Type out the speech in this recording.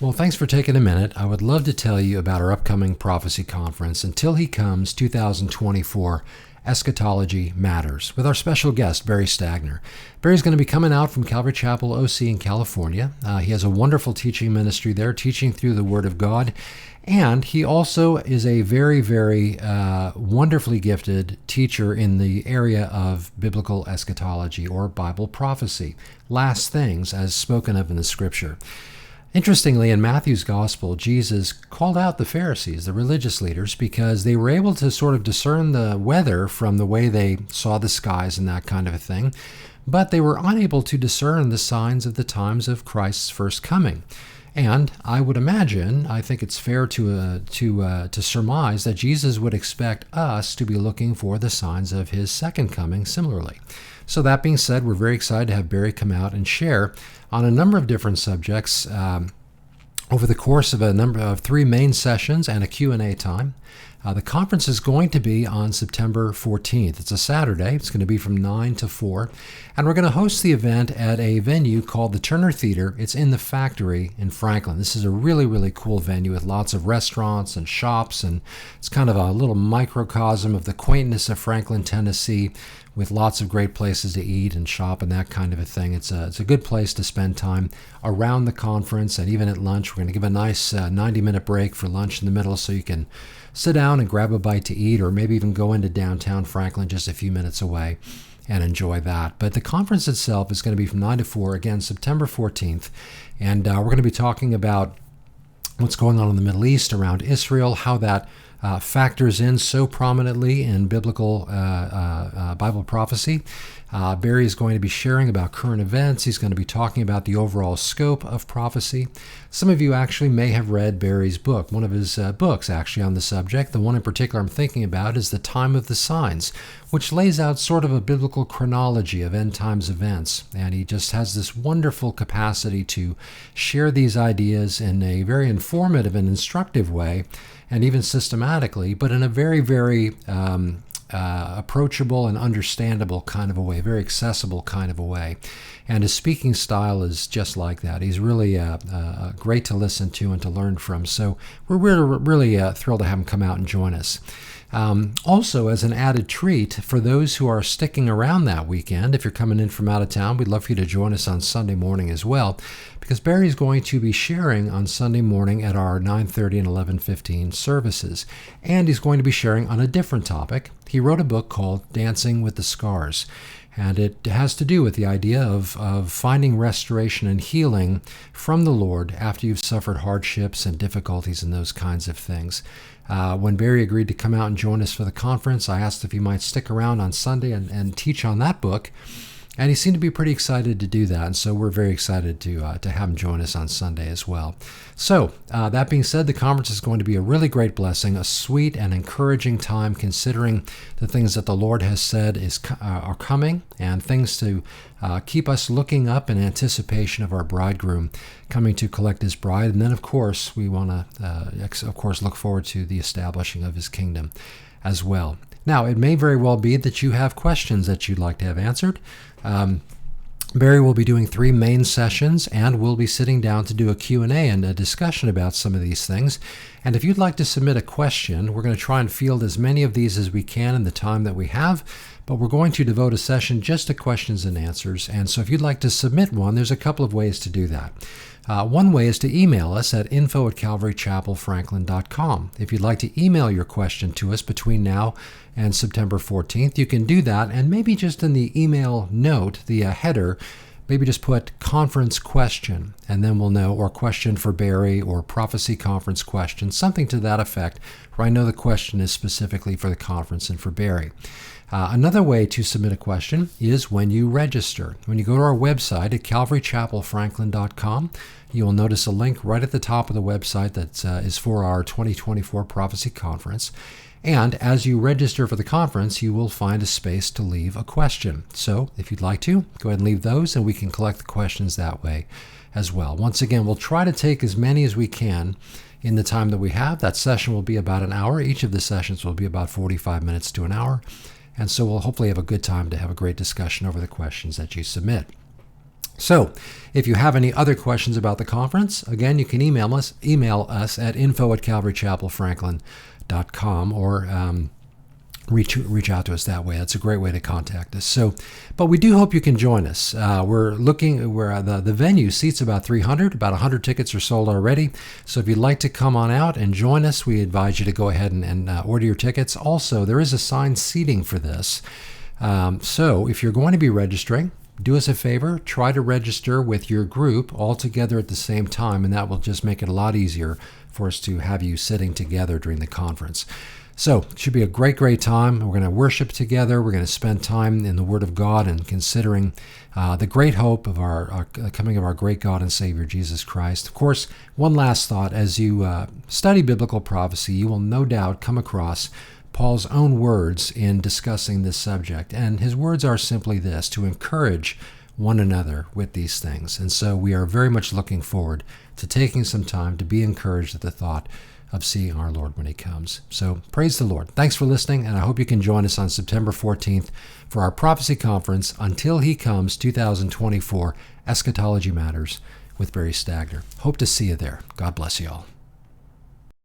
Well, thanks for taking a minute. I would love to tell you about our upcoming prophecy conference, Until He Comes 2024. Eschatology Matters, with our special guest, Barry Stagner. Barry's going to be coming out from Calvary Chapel OC in California. He has a wonderful teaching ministry there, teaching through the Word of God. And he also is a very, very wonderfully gifted teacher in the area of biblical eschatology or Bible prophecy, last things as spoken of in the Scripture. Interestingly, in Matthew's Gospel, Jesus called out the Pharisees, the religious leaders, because they were able to sort of discern the weather from the way they saw the skies and that kind of a thing, but they were unable to discern the signs of the times of Christ's first coming. And I would imagine, I think it's fair to surmise that Jesus would expect us to be looking for the signs of His second coming similarly. So that being said, we're very excited to have Barry come out and share on a number of different subjects over the course of a number of 3 main sessions and a Q&A time. The conference is going to be on September 14th. It's a Saturday. It's going to be from 9 to 4. And we're going to host the event at a venue called the Turner Theater. It's in the Factory in Franklin. This is a really, really cool venue with lots of restaurants and shops. And it's kind of a little microcosm of the quaintness of Franklin, Tennessee, with lots of great places to eat and shop and that kind of a thing. It's a good place to spend time around the conference, and even at lunch. We're going to give a nice 90-minute break for lunch in the middle so you can sit down and grab a bite to eat, or maybe even go into downtown Franklin just a few minutes away and enjoy that. But the conference itself is going to be from 9 to 4, again, September 14th. And we're going to be talking about what's going on in the Middle East, around Israel, how that factors in so prominently in biblical Bible prophecy. Barry is going to be sharing about current events. He's going to be talking about the overall scope of prophecy. Some of you actually may have read Barry's book, one of his books actually on the subject. The one in particular I'm thinking about is The Time of the Signs, which lays out sort of a biblical chronology of end times events. And he just has this wonderful capacity to share these ideas in a very informative and instructive way, and even systematically, but in a very, very approachable and understandable kind of a way, very accessible kind of a way. And his speaking style is just like that. He's really great to listen to and to learn from. So we're really thrilled to have him come out and join us. Also, as an added treat, for those who are sticking around that weekend, if you're coming in from out of town, we'd love for you to join us on Sunday morning as well, because Barry's going to be sharing on Sunday morning at our 9:30 and 11:15 services. And he's going to be sharing on a different topic. He wrote a book called Dancing with the Scars. And it has to do with the idea of finding restoration and healing from the Lord after you've suffered hardships and difficulties and those kinds of things. When Barry agreed to come out and join us for the conference, I asked if he might stick around on Sunday and teach on that book. And he seemed to be pretty excited to do that. And so we're very excited to have him join us on Sunday as well. So that being said, the conference is going to be a really great blessing, a sweet and encouraging time, considering the things that the Lord has said are coming, and things to keep us looking up in anticipation of our bridegroom coming to collect his bride. And then, of course, we want to, look forward to the establishing of his kingdom as well. Now, it may very well be that you have questions that you'd like to have answered. Barry will be doing 3 main sessions, and we'll be sitting down to do a Q&A and a discussion about some of these things. And if you'd like to submit a question, we're going to try and field as many of these as we can in the time that we have, but we're going to devote a session just to questions and answers. And so if you'd like to submit one, there's a couple of ways to do that. One way is to email us at info@calvarychapelfranklin.com. If you'd like to email your question to us between now and September 14th, you can do that, and maybe just in the email note, the header, maybe just put conference question, and then we'll know, or question for Barry, or prophecy conference question, something to that effect, where I know the question is specifically for the conference and for Barry. Another way to submit a question is when you register. When you go to our website at calvarychapelfranklin.com, you will notice a link right at the top of the website that is for our 2024 Prophecy Conference. And as you register for the conference, you will find a space to leave a question. So if you'd like to, go ahead and leave those, and we can collect the questions that way as well. Once again, we'll try to take as many as we can in the time that we have. That session will be about an hour. Each of the sessions will be about 45 minutes to an hour. And so we'll hopefully have a good time to have a great discussion over the questions that you submit. So, if you have any other questions about the conference, again, you can email us at info@calvarychapelfranklin.com, or reach out to us that way. That's a great way to contact us. So, but we do hope you can join us. The venue seats about 300, about 100 tickets are sold already. So if you'd like to come on out and join us, we advise you to go ahead and order your tickets. Also, there is assigned seating for this. So if you're going to be registering, do us a favor, try to register with your group all together at the same time, and that will just make it a lot easier for us to have you sitting together during the conference. So it should be a great time. We're going to worship together. We're going to spend time in the Word of God and considering the great hope of our coming of our great God and Savior, Jesus Christ. Of course, one last thought. As you study biblical prophecy, you will no doubt come across Paul's own words in discussing this subject. And his words are simply this: to encourage one another with these things. And so we are very much looking forward to taking some time to be encouraged at the thought of seeing our Lord when he comes. So praise the Lord. Thanks for listening, and I hope you can join us on September 14th for our Prophecy Conference, Until He Comes 2024, Eschatology Matters with Barry Stagner. Hope to see you there. God bless you all.